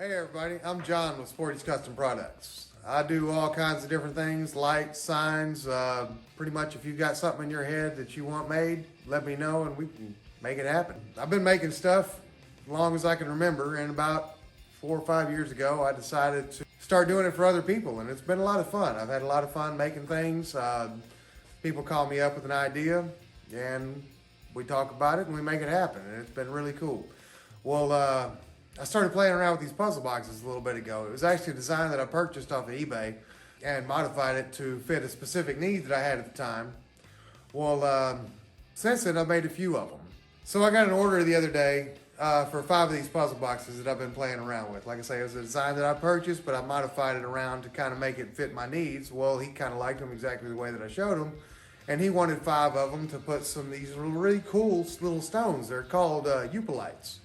Hey everybody, I'm John with Sportys Custom Products. I do all kinds of different things, lights, signs, pretty much if you've got something in your head that you want made, let me know and we can make it happen. I've been making stuff as long as I can remember, and about 4 or 5 years ago I decided to start doing it for other people, and it's been a lot of fun. I've had a lot of fun making things. People call me up with an idea and we talk about it and we make it happen, and it's been really cool. Well, I started playing around with these puzzle boxes a little bit ago. It was actually a design that I purchased off of eBay and modified it to fit a specific need that I had at the time. Well, since then I've made a few of them. So I got an order the other day for 5 of these puzzle boxes that I've been playing around with. Like I say, it was a design that I purchased, but I modified it around to kind of make it fit my needs. Well, he kind of liked them exactly the way that I showed him, and he wanted 5 of them to put some of these really cool little stones. They're called UOOPERLITEs.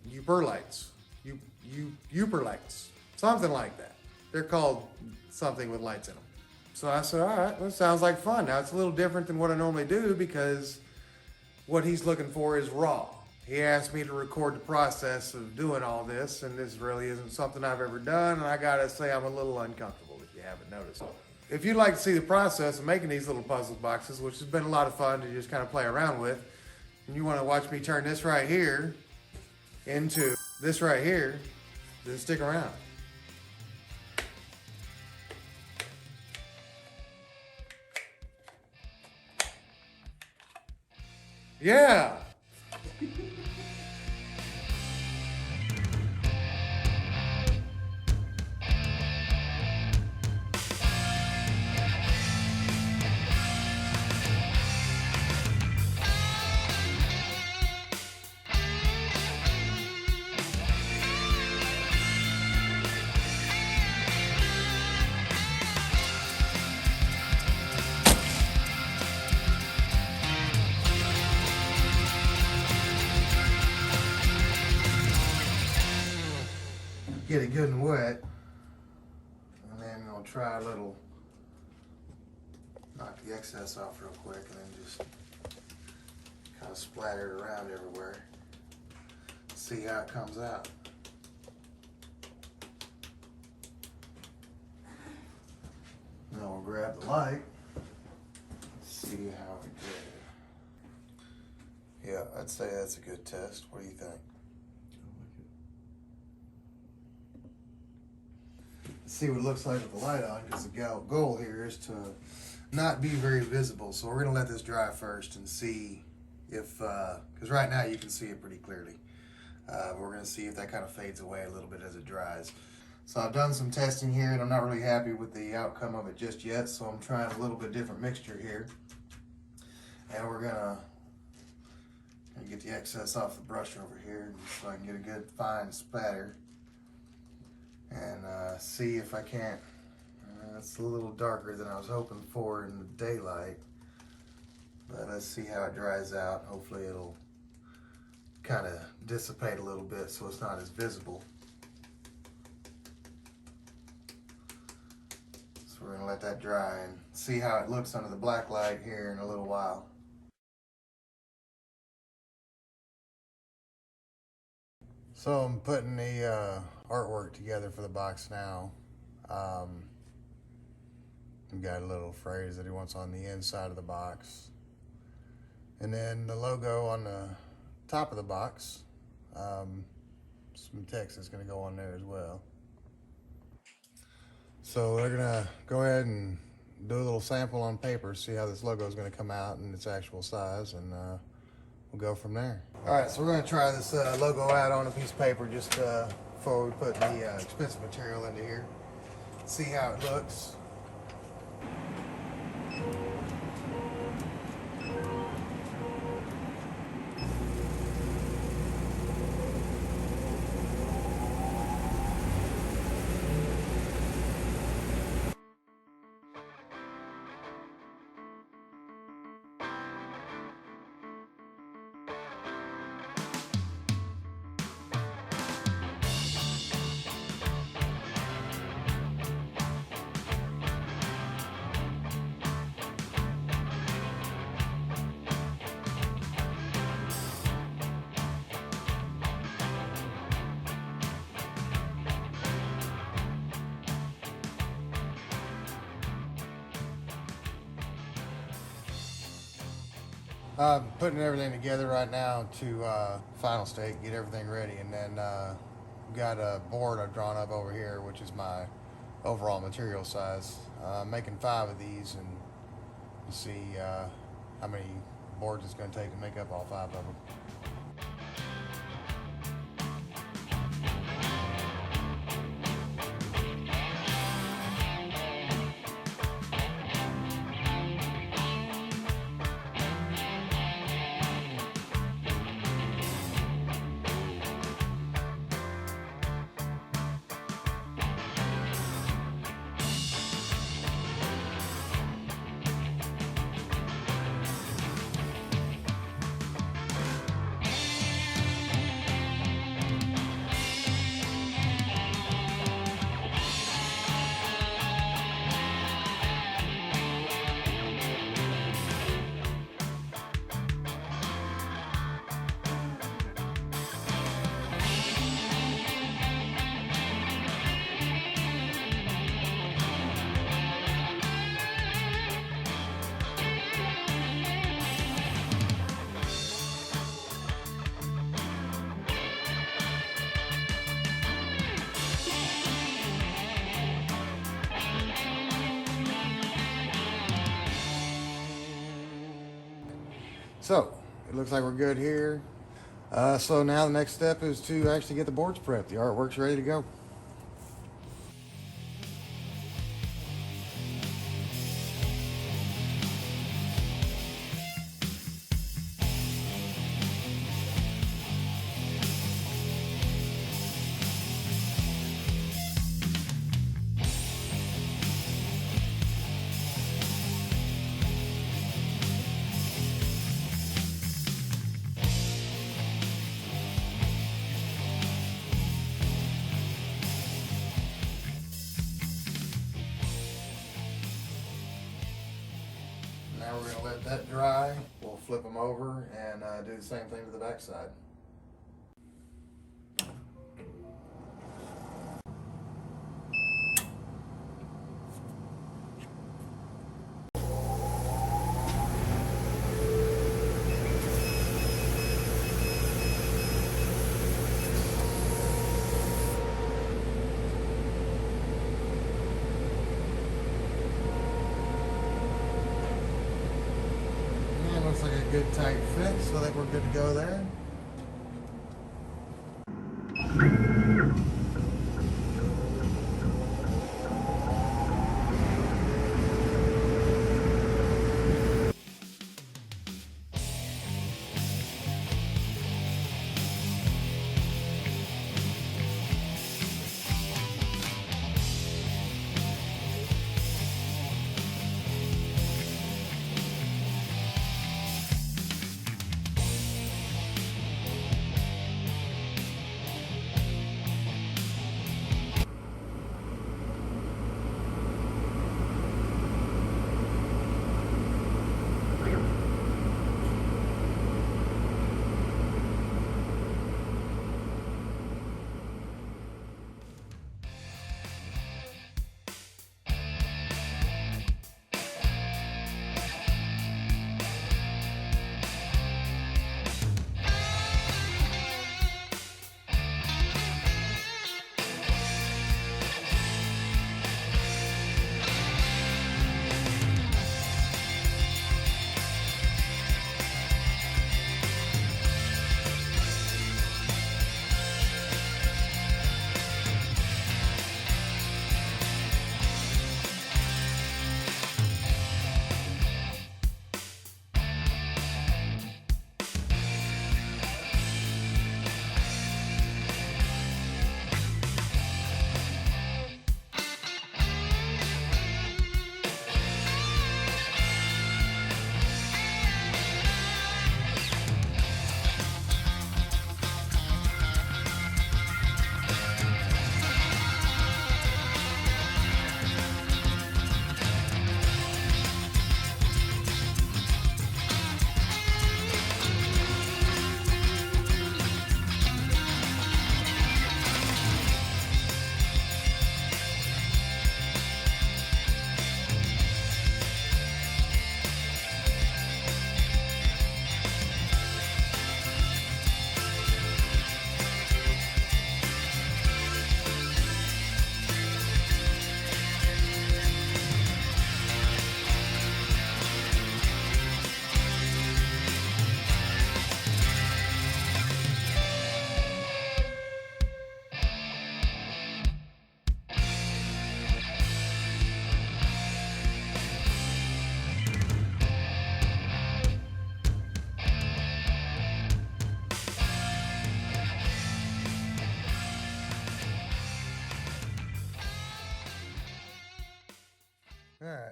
UOOPERLITEs, something like that. They're called something with lights in them. So I said, all right, that sounds like fun. Now it's a little different than what I normally do because what he's looking for is raw. He asked me to record the process of doing all this, and this really isn't something I've ever done, and I gotta say I'm a little uncomfortable if you haven't noticed. If you'd like to see the process of making these little puzzle boxes, which has been a lot of fun to just kind of play around with, and you want to watch me turn this right here into this right here, then stick around. Yeah. Get it good and wet, and then I'll try a little, knock the excess off real quick, and then just kind of splatter it around everywhere. See how it comes out. Now we'll grab the light, see how it did. Yeah, I'd say that's a good test. What do you think? See what it looks like with the light on, because the goal here is to not be very visible. So we're going to let this dry first and see if, because right now you can see it pretty clearly. We're going to see if that kind of fades away a little bit as it dries. So I've done some testing here, and I'm not really happy with the outcome of it just yet, so I'm trying a little bit different mixture here. And we're going to get the excess off the brush over here so I can get a good fine spatter. And see if I can't, it's a little darker than I was hoping for in the daylight, but let's see how it dries out. Hopefully it'll kind of dissipate a little bit so it's not as visible. So we're going to let that dry and see how it looks under the black light here in a little while. So I'm putting the artwork together for the box now. We've got a little phrase that he wants on the inside of the box. And then the logo on the top of the box. Some text is going to go on there as well. So we're going to go ahead and do a little sample on paper, see how this logo is going to come out in its actual size, and we'll go from there. All right, so we're going to try this logo out on a piece of paper just before we put the expensive material into here. See how it looks. Putting everything together right now to final state, get everything ready, and then got a board I've drawn up over here, which is my overall material size. Making 5 of these, and we'll see how many boards it's going to take to make up all 5 of them. So it looks like we're good here. So now the next step is to actually get the boards prepped. The artwork's ready to go. Now we're going to let that dry. We'll flip them over and do the same thing to the back side. Looks like a good tight fit, so I think we're good to go there.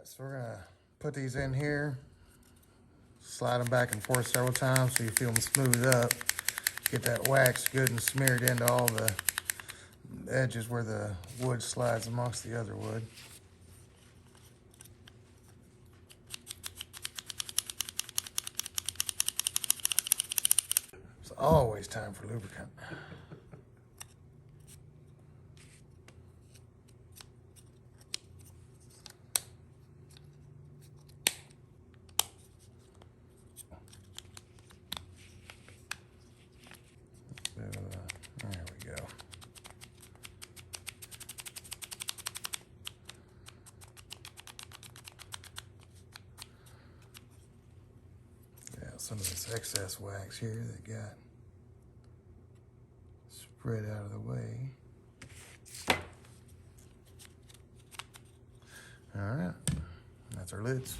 So we're gonna put these in here, slide them back and forth several times so you feel them smooth up. Get that wax good and smeared into all the edges where the wood slides amongst the other wood. It's always time for lubricant. There we go. Yeah, some of this excess wax here that got spread out of the way. All right, that's our lids.